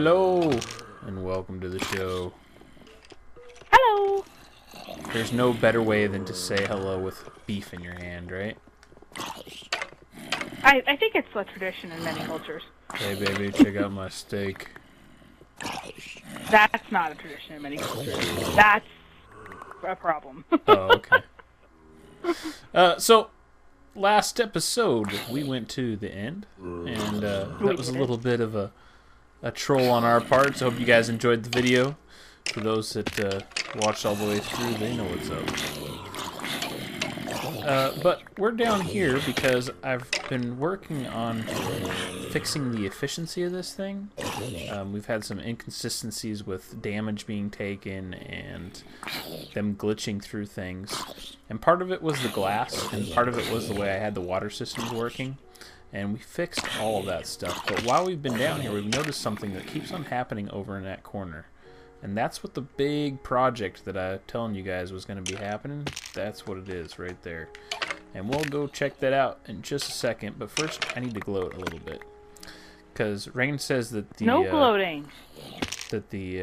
Hello, and welcome to the show. Hello. There's no better way than to say hello with beef in your hand, right? I think it's a tradition in many cultures. Hey, baby, check out my steak. That's not a tradition in many cultures. That's a problem. Oh, okay. So, last episode, we went to the end, and that was a little bit of a troll on our part, so I hope you guys enjoyed the video. For those that watched all the way through, they know what's up. But we're down here because I've been working on fixing the efficiency of this thing. We've had some inconsistencies with damage being taken and them glitching through things. And part of it was the glass, and part of it was the way I had the water systems working. And we fixed all of that stuff. But while we've been down here, we've noticed something that keeps on happening over in that corner. And that's what the big project that I was telling you guys was going to be happening. That's what it is right there. And we'll go check that out in just a second. But first, I need to gloat a little bit. Because Rain says that the... No gloating. That the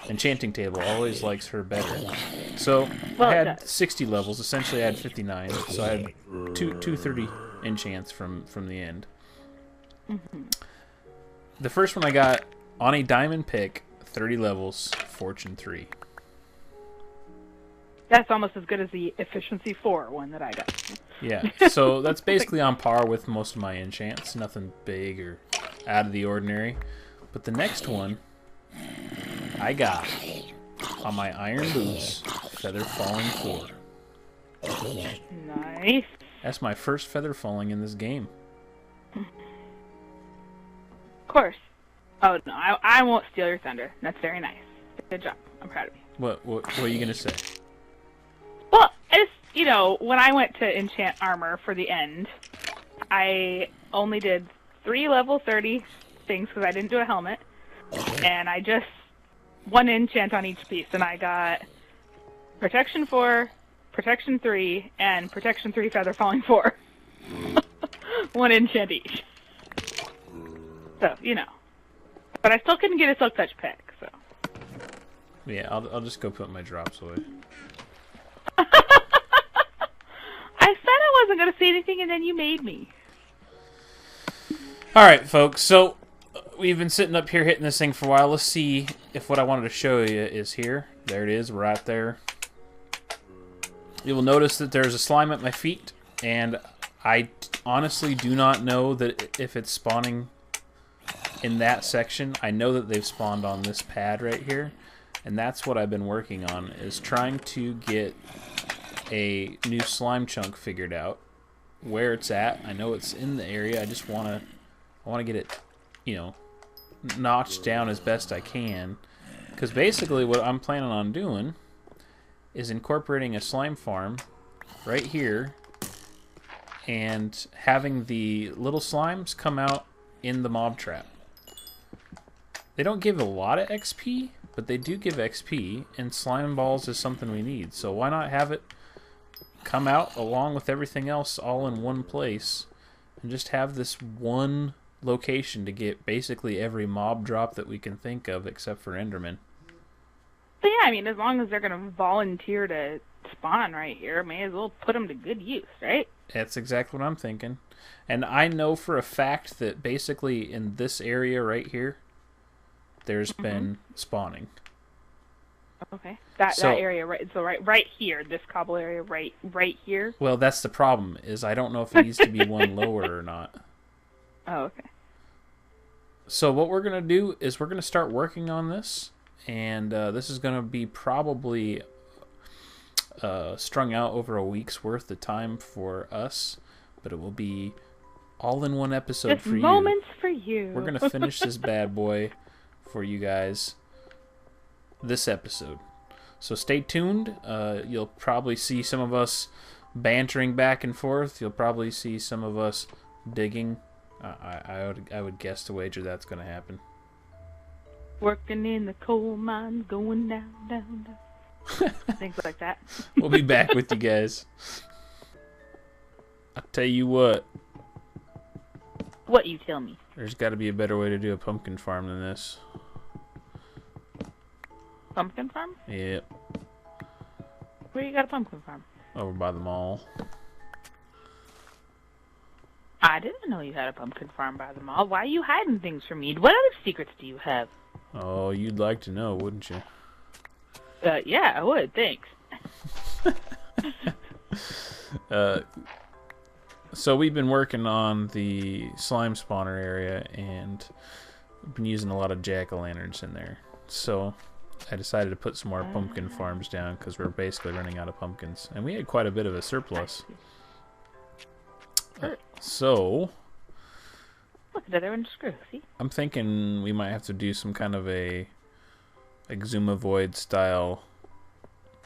enchanting table always likes her better. So, Well, I had 60 levels. Essentially, I had 59. So I had 230 enchants from the end. Mm-hmm. The first one I got on a diamond pick, 30 levels, Fortune 3. That's almost as good as the Efficiency 4 one that I got. Yeah, so that's basically on par with most of my enchants. Nothing big or out of the ordinary. But the next one I got on my iron boots, Feather Falling 4. Nice. That's my first feather falling in this game. Of course. Oh, no, I won't steal your thunder. That's very nice. Good job. I'm proud of you. What are you going to say? Well, it's, you know, when I went to enchant armor for the end, I only did 3 level 30 things because I didn't do a helmet. And I just one enchant on each piece. And I got Protection 4, Protection 3, and Protection 3 Feather Falling 4. 1 enchant each. So, you know. But I still couldn't get a Silk Touch pick, so. Yeah, I'll just go put my drops away. I said I wasn't going to say anything, and then you made me. Alright, folks, so we've been sitting up here hitting this thing for a while. Let's see if what I wanted to show you is here. There it is, right there. You will notice that there's a slime at my feet, and I honestly do not know that if it's spawning in that section. I know that they've spawned on this pad right here, and that's what I've been working on, is trying to get a new slime chunk figured out. Where it's at, I know it's in the area. I just want to get it, you know, notched down as best I can, because basically what I'm planning on doing is incorporating a slime farm right here and having the little slimes come out in the mob trap. They don't give a lot of XP, but they do give XP, and slime balls is something we need. So why not have it come out along with everything else all in one place, and just have this one location to get basically every mob drop that we can think of except for Enderman. But yeah, I mean, as long as they're going to volunteer to spawn right here, may as well put them to good use, right? That's exactly what I'm thinking. And I know for a fact that basically in this area right here, there's been spawning. Okay. That area, right? So right here, this cobble area, right here. Well, that's the problem, is I don't know if it needs to be one lower or not. Oh, okay. So what we're going to do is we're going to start working on this, and this is going to be probably strung out over a week's worth of time for us, but it will be all in one episode just for you. Moments for you. We're going to finish this bad boy for you guys this episode. So stay tuned. You'll probably see some of us bantering back and forth. You'll probably see some of us digging. I would guess to wager that's going to happen. Working in the coal mines, going down, down, down. Things like that. We'll be back with you guys. I'll tell you what. What you tell me. There's got to be a better way to do a pumpkin farm than this. Pumpkin farm? Yep. Where you got a pumpkin farm? Over by the mall. I didn't know you had a pumpkin farm by the mall. Why are you hiding things from me? What other secrets do you have? Oh, you'd like to know, wouldn't you? Yeah, I would. Thanks. So we've been working on the slime spawner area, and we've been using a lot of jack-o'-lanterns in there. So I decided to put some more pumpkin farms down because we're basically running out of pumpkins, and we had quite a bit of a surplus. So Look at that, they're in the screw. See? I'm thinking we might have to do some kind of a Exuma style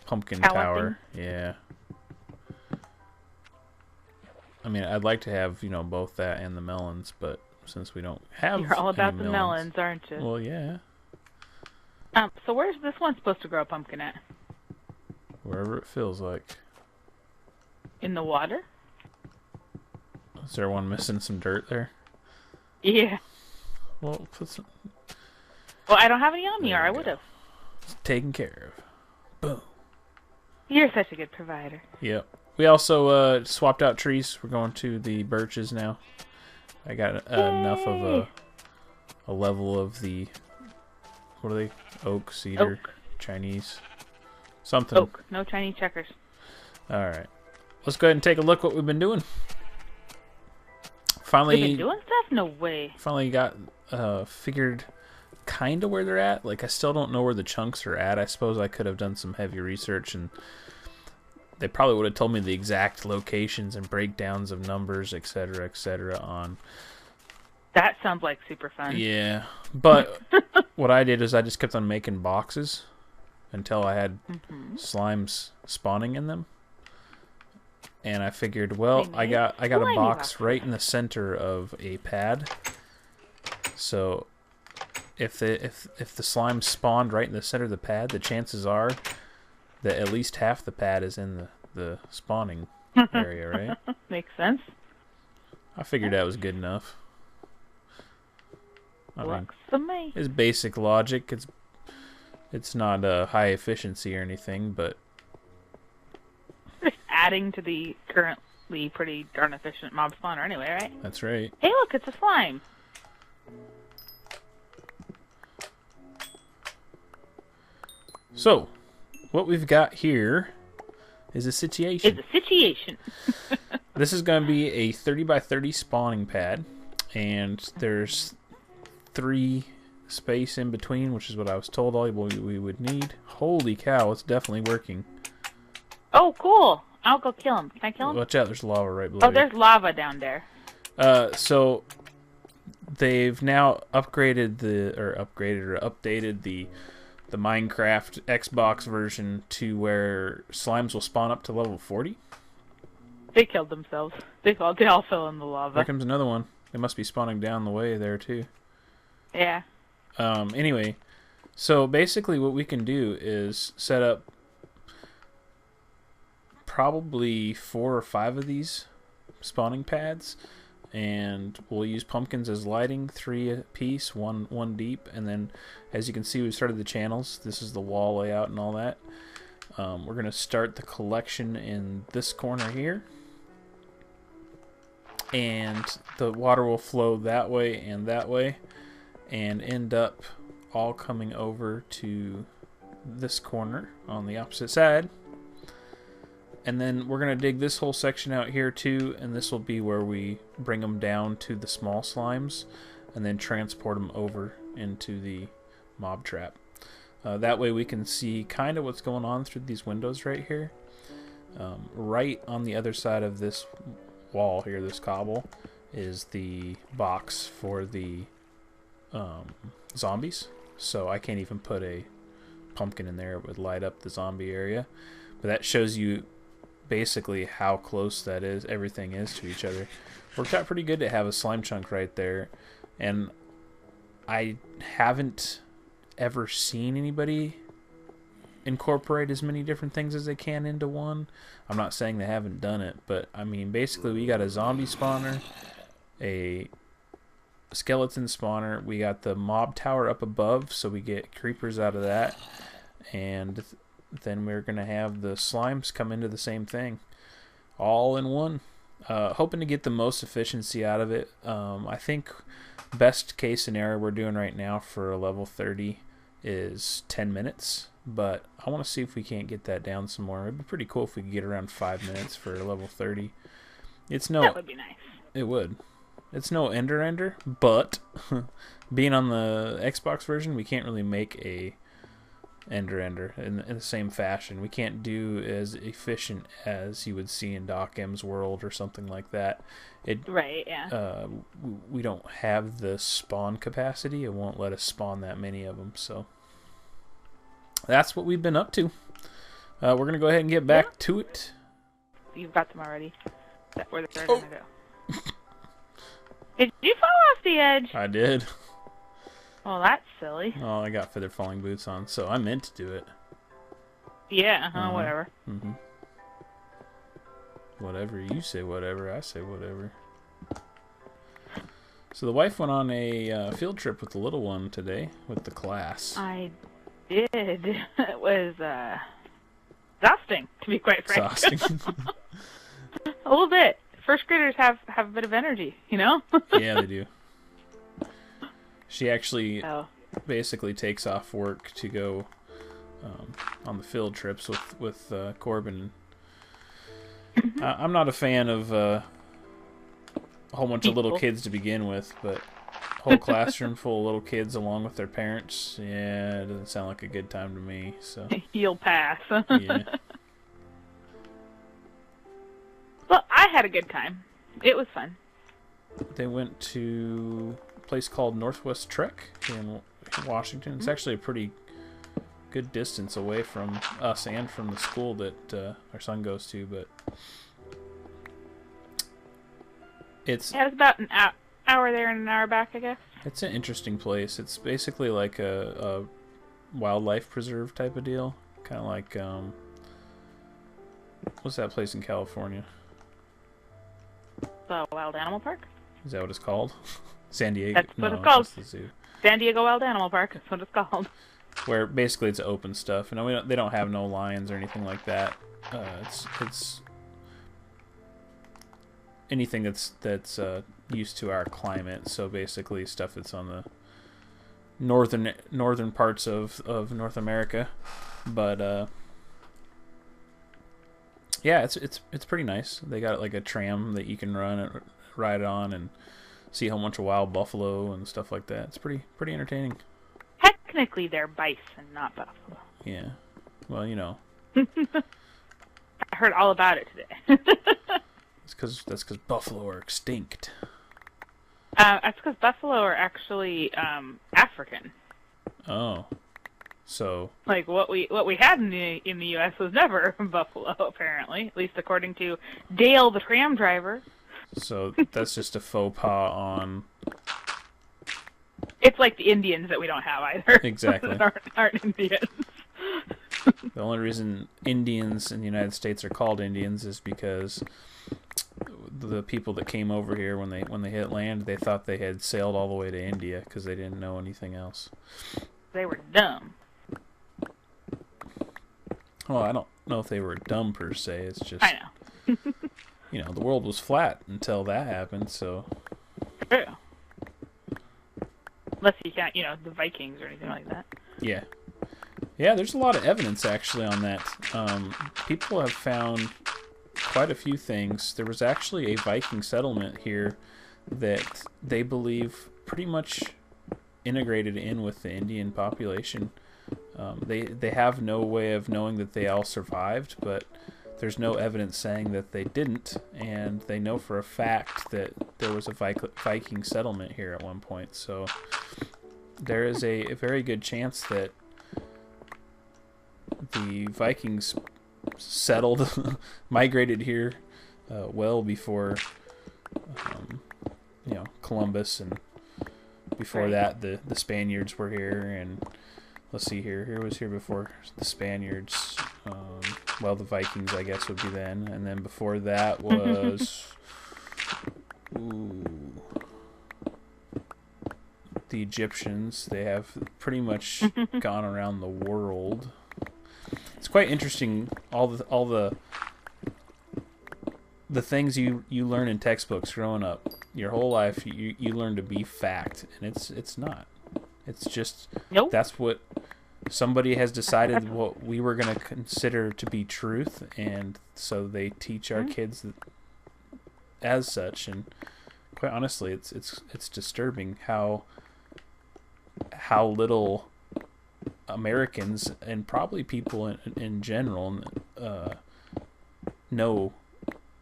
pumpkin tower. Yeah. I mean, I'd like to have, you know, both that and the melons, but since we don't have You're all about the melons, aren't you? well, yeah. So where's this one supposed to grow a pumpkin at? Wherever it feels like. In the water? Is there one missing some dirt there? Yeah. Well, put some... Well, I don't have any on me, or There I we would go. have. It's taken care of. Boom. You're such a good provider. Yep. We also swapped out trees. We're going to the birches now. I got enough of a level of the... What are they? Oak, cedar, Oak. Chinese. Something. Oak. No Chinese checkers. Alright. Let's go ahead and take a look what we've been doing. We've Finally, been doing stuff? No way. finally got figured kind of where they're at. Like, I still don't know where the chunks are at. I suppose I could have done some heavy research, and they probably would have told me the exact locations and breakdowns of numbers, etc., on... That sounds like super fun. Yeah, but what I did is I just kept on making boxes until I had slimes spawning in them. And I figured, well, I got a slimy box boxes. right in the center of a pad. So if the slime spawned right in the center of the pad, the chances are that at least half the pad is in the spawning area, right? Makes sense. I figured that was good enough. I mean, Works for me. it's basic logic. It's not high efficiency or anything, but Just adding to the currently pretty darn efficient mob spawner anyway, right? that's right. Hey, look, it's a slime. So, what we've got here is a situation. It's a situation. This is going to be a 30 by 30 spawning pad, and there's 3 space in between, which is what I was told all we would need. Holy cow, it's definitely working. Oh, cool. I'll go kill him. Can I kill him? Watch out, there's lava right below Oh, there's lava down there. So they've now updated the Minecraft Xbox version to where slimes will spawn up to level 40. They killed themselves. They all fell in the lava. There comes another one. They must be spawning down the way there too. Yeah. Anyway, so basically what we can do is set up probably 4 or 5 of these spawning pads, and we'll use pumpkins as lighting, 3 a piece, one deep, and then as you can see we've started the channels. This is the wall layout and all that. We're going to start the collection in this corner here, and the water will flow that way and end up all coming over to this corner on the opposite side. And then we're going to dig this whole section out here too, and this will be where we bring them down to the small slimes and then transport them over into the mob trap. That way we can see kind of what's going on through these windows right here. Right on the other side of this wall here, this cobble, is the box for the zombies. So I can't even put a pumpkin in there. It would light up the zombie area. But that shows you basically how close that is, everything is to each other. Worked out pretty good to have a slime chunk right there. And I haven't ever seen anybody incorporate as many different things as they can into one. I'm not saying they haven't done it, but I mean basically we got a zombie spawner, a skeleton spawner. We got the mob tower up above, so we get creepers out of that. And then we're going to have the slimes come into the same thing. All in one. Hoping to get the most efficiency out of it. I think best case scenario we're doing right now for a level 30 is 10 minutes. But I want to see if we can't get that down some more. It'd be pretty cool if we could get around 5 minutes for level 30. That would be nice. It would. It's no ender, but being on the Xbox version, we can't really make a ender in the same fashion. We can't do as efficient as you would see in Doc M's world or something like that. Right, yeah. We don't have the spawn capacity. It won't let us spawn that many of them, so that's what we've been up to. We're going to go ahead and get back to it. You've got them already. That's where they're going to go. Did you fall off the edge? I did. Well, that's silly. Oh, I got feather falling boots on, so I meant to do it. Yeah, whatever. Mm-hmm. Whatever. You say whatever, I say whatever. So the wife went on a field trip with the little one today with the class. I did. It was exhausting, to be quite frank. Exhausting. A little bit. First graders have a bit of energy, you know? Yeah, they do. She actually basically takes off work to go on the field trips with Corbin. I'm not a fan of a whole bunch of little kids to begin with, but a whole classroom full of little kids along with their parents, yeah, it doesn't sound like a good time to me. So you'll pass. Yeah. Well, I had a good time. It was fun. They went to a place called Northwest Trek in Washington. It's actually a pretty good distance away from us and from the school that our son goes to, but it's about an hour there and an hour back, I guess. It's an interesting place. It's basically like a wildlife preserve type of deal, kind of like what's that place in California? The Wild Animal Park? Is that what it's called? San Diego? That's what it's called. The zoo. San Diego Wild Animal Park. That's what it's called. Where basically it's open stuff. And they don't have no lions or anything like that. It's anything that's used to our climate. So basically stuff that's on the northern parts of North America. But yeah, it's pretty nice. They got like a tram that you can ride on and see a whole bunch of wild buffalo and stuff like that. It's pretty entertaining. Technically, they're bison, not buffalo. Yeah. Well, you know. I heard all about it today. That's because buffalo are extinct. That's because buffalo are actually African. Oh. So, like what we had in the U.S. was never buffalo, apparently, at least according to Dale, the tram driver. So that's just a faux pas on. It's like the Indians that we don't have either. Exactly. that aren't Indians. The only reason Indians in the United States are called Indians is because the people that came over here when they hit land, they thought they had sailed all the way to India because they didn't know anything else. They were dumb. Well, I don't know if they were dumb per se. It's just I know. You know, the world was flat until that happened. So true. Unless you count, the Vikings or anything like that. Yeah. Yeah, there's a lot of evidence actually on that. People have found quite a few things. There was actually a Viking settlement here that they believe pretty much integrated in with the Indian population. They have no way of knowing that they all survived, but there's no evidence saying that they didn't, and they know for a fact that there was a Viking settlement here at one point. So there is a very good chance that the Vikings settled, migrated here well before Columbus, and before that the Spaniards were here. And let's see here. Who was here before the Spaniards? Well, the Vikings, I guess, would be then. And then before that was... the Egyptians. They have pretty much gone around the world. It's quite interesting, all the things you learn in textbooks growing up. Your whole life you learn to be fact, and it's not. It's just that's what somebody has decided what we were going to consider to be truth, and so they teach our kids as such. And quite honestly, it's disturbing how little Americans, and probably people in general, know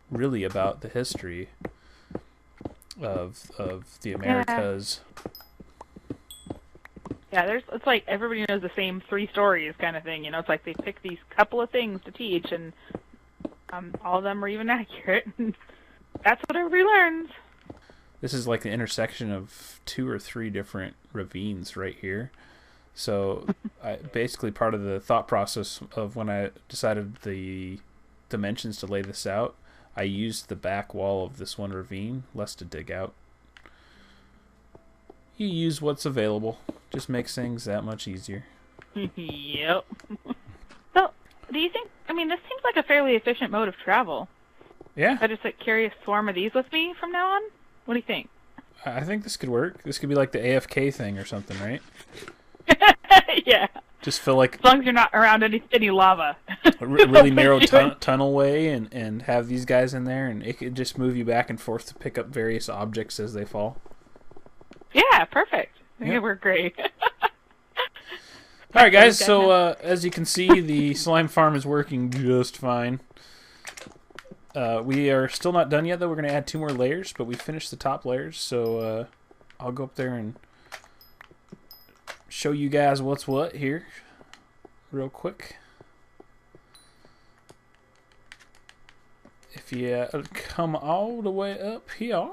really about the history of the Americas. Yeah, it's like everybody knows the same 3 stories kind of thing. You know, it's like they pick these couple of things to teach, and all of them are even accurate. That's what everybody learns. This is like the intersection of 2 or 3 different ravines right here. So, basically part of the thought process of when I decided the dimensions to lay this out, I used the back wall of this one ravine, less to dig out. You use what's available. Just makes things that much easier. Yep. So, do you think, I mean, this seems like a fairly efficient mode of travel. Yeah. I just like curious, swarm of these with me from now on? What do you think? I think this could work. This could be like the AFK thing or something, right? Yeah. Just feel like... As long as you're not around any lava. A really narrow tunnel way, and have these guys in there, and it could just move you back and forth to pick up various objects as they fall. Yeah, perfect. I think it worked great. Alright guys, so as you can see, the slime farm is working just fine. We are still not done yet, though. We're going to add 2 more layers, but we finished the top layers, so I'll go up there and show you guys what's what here real quick. If you come all the way up here,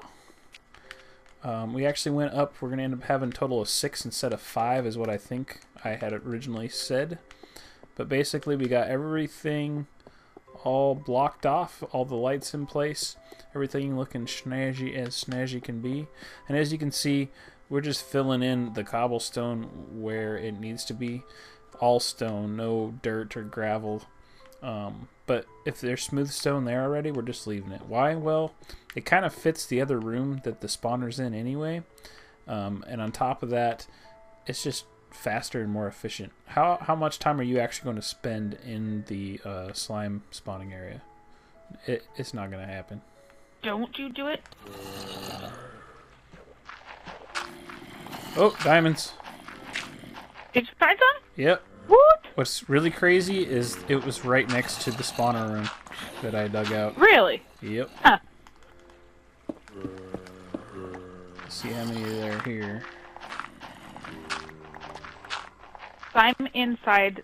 we actually went up. We're going to end up having a total of 6 instead of 5 is what I think I had originally said. But basically we got everything all blocked off, all the lights in place, everything looking snazzy as snazzy can be. And as you can see, we're just filling in the cobblestone where it needs to be. All stone, no dirt or gravel. But if there's smooth stone there already, we're just leaving it. Why? Well, it kind of fits the other room that the spawner's in anyway. And on top of that, it's just faster and more efficient. How much time are you actually going to spend in the slime spawning area? It's not going to happen. Don't you do it? Oh, diamonds. Did you find some? Yep. What? What's really crazy is it was right next to the spawner room that I dug out. Really? Yep. Huh. Let's see how many there are here. So I'm inside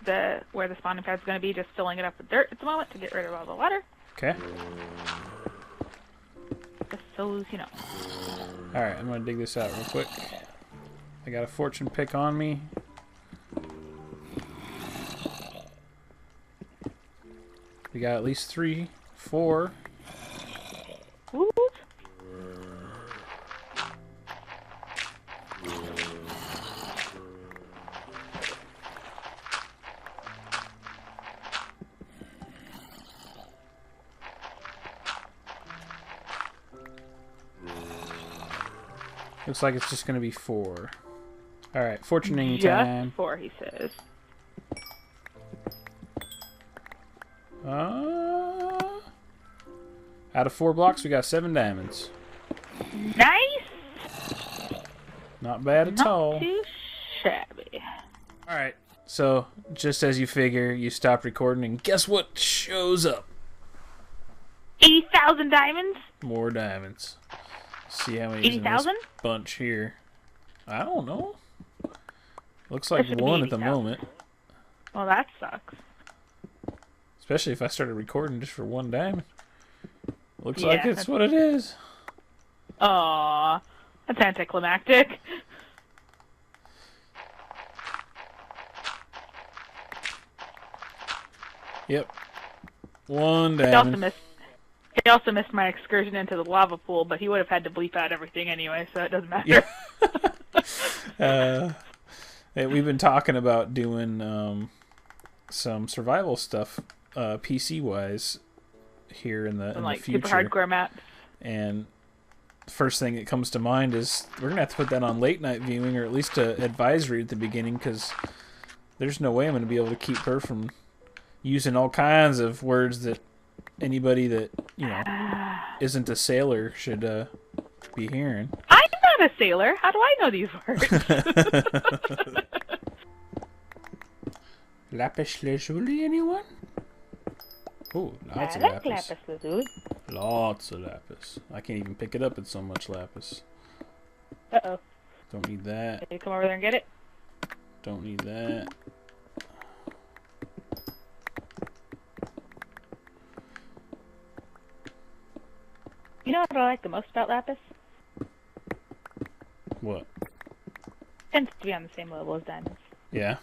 where the spawning pad's going to be, just filling it up with dirt at the moment to get rid of all the water. Okay. Just so you know. Alright, I'm going to dig this out real quick. I got a fortune pick on me. We got at least 3, 4. Woot. Looks like it's just going to be 4. Alright, fortuning time. Just 4, he says. Out of 4 blocks, we got 7 diamonds. Nice! Not bad at all. Not too shabby. Alright, so just as you figure, you stop recording, and guess what shows up? 80,000 diamonds? More diamonds. See how many is in this bunch here. I don't know. Looks like 1 at the moment. Well, that sucks. Especially if I started recording just for 1 diamond. Looks like it's what it is. Aww. That's anticlimactic. Yep. 1 diamond. He also missed my excursion into the lava pool, but he would have had to bleep out everything anyway, so it doesn't matter. Yeah. Hey, we've been talking about doing some survival stuff, PC wise, here in the Like future. super hardcore maps. And the first thing that comes to mind is we're gonna have to put that on late night viewing, or at least a advisory at the beginning, because there's no way I'm gonna be able to keep her from using all kinds of words that anybody that isn't a sailor should be hearing. I'm not a sailor. How do I know these words? Lapis lazuli, anyone? Oh, lots of I like lapis. lapis lazuli. Lots of lapis. I can't even pick it up. It's so much lapis. Uh-oh. Don't need that. Can you come over there and get it? Don't need that. You know what I like the most about lapis? What? Tends to be on the same level as diamonds. Yeah.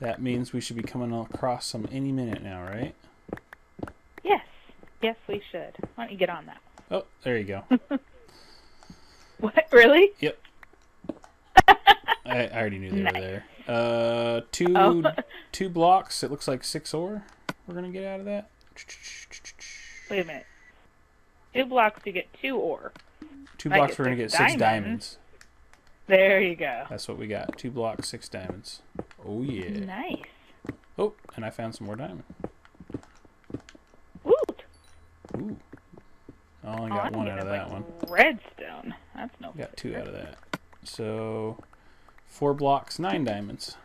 That means we should be coming across some any minute now, right? Yes. Yes, we should. Why don't you get on that? Oh, there you go. What? Really? Yep. I already knew they Nice. were there. Two blocks. It looks like 6 ore. We're gonna get out of that. Wait a minute. 2 blocks you get 2 ore. 2 I blocks. get We're gonna 6 get 6 diamonds. diamonds. There you go. That's what we got. 2 blocks, 6 diamonds. Oh yeah. Nice. Oh, and I found some more diamond. Woot. Ooh. I only got I'm 1 out getting, of that like, one. Redstone. That's no Got 2 flavor. out of that. So 4 blocks, 9 diamonds.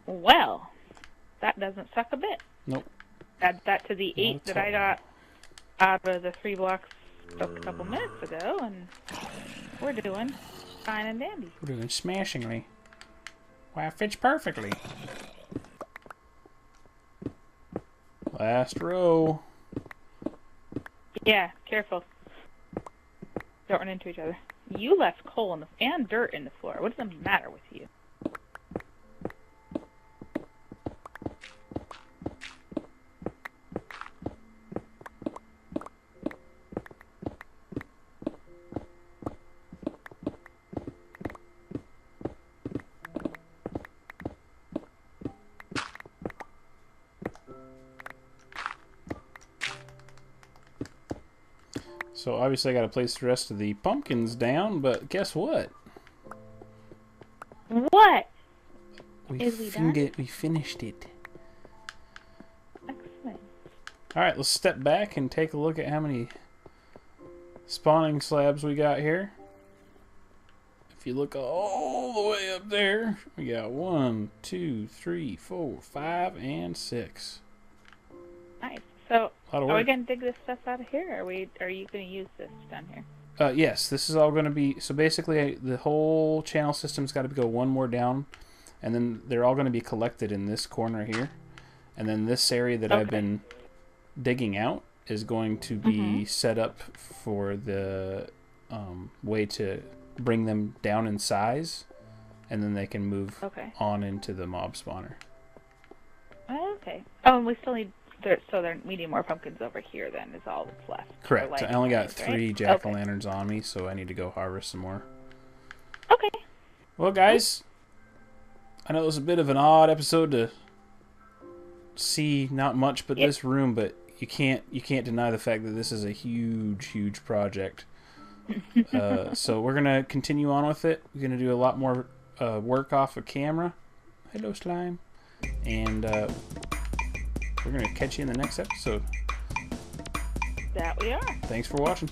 Well, that doesn't suck a bit. Nope. Add that to the 8 Not that at I all. got out of the 3 blocks a couple minutes ago, and we're doing fine and dandy. We're doing smashingly. Why, it fits perfectly. Last row. Yeah, careful. Don't run into each other. You left coal in and dirt in the floor. What does the matter with you? So obviously I got to place the rest of the pumpkins down, but guess what? What? We Is we done? We finished it. Excellent. Alright, let's step back and take a look at how many spawning slabs we got here. If you look all the way up there, we got 1, 2, 3, 4, 5, and 6. Nice. So, A lot of are we work. going to dig this stuff out of here, or are you going to use this down here? Yes, this is all going to be... So basically, the whole channel system's got to go one more down, and then they're all going to be collected in this corner here. And then this area that I've been digging out is going to be set up for the way to bring them down in size, and then they can move on into the mob spawner. Okay. Oh, and we still need... we need more pumpkins over here, then, is all that's left. Correct. I only got 3 jack-o'-lanterns Okay. on me, so I need to go harvest some more. Okay. Well, guys, I know it was a bit of an odd episode to see not much but this room, but you can't deny the fact that this is a huge project. So we're gonna continue on with it. We're gonna do a lot more work off of camera. Hello, Slime. And we're gonna catch you in the next episode. That we are. Thanks for watching.